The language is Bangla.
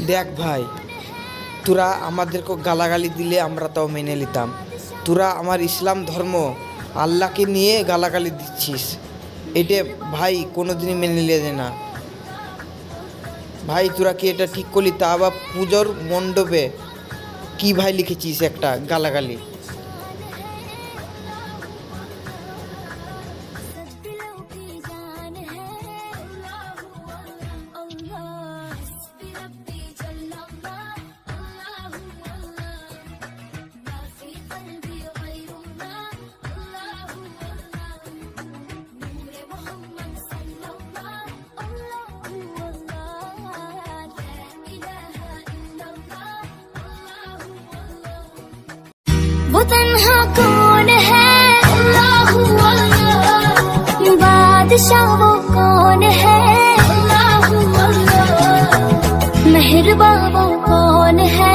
দেখ ভাই, তোরা আমাদেরকে গালাগালি দিলে আমরা তাও মেনে নিতাম। তোরা আমার ইসলাম ধর্ম আল্লাহকে নিয়ে গালাগালি দিচ্ছিস, এটা ভাই কোনোদিনই মেনে নিলে না ভাই। তোরা কি এটা ঠিক করলি? তা আবার পুজোর মণ্ডপে কি ভাই লিখেছিস একটা গালাগালি? वो तन्हा कौन है, अल्लाह अल्लाह। बादशाह वो कौन है, अल्लाह अल्लाह। मेहरबान वो कौन है,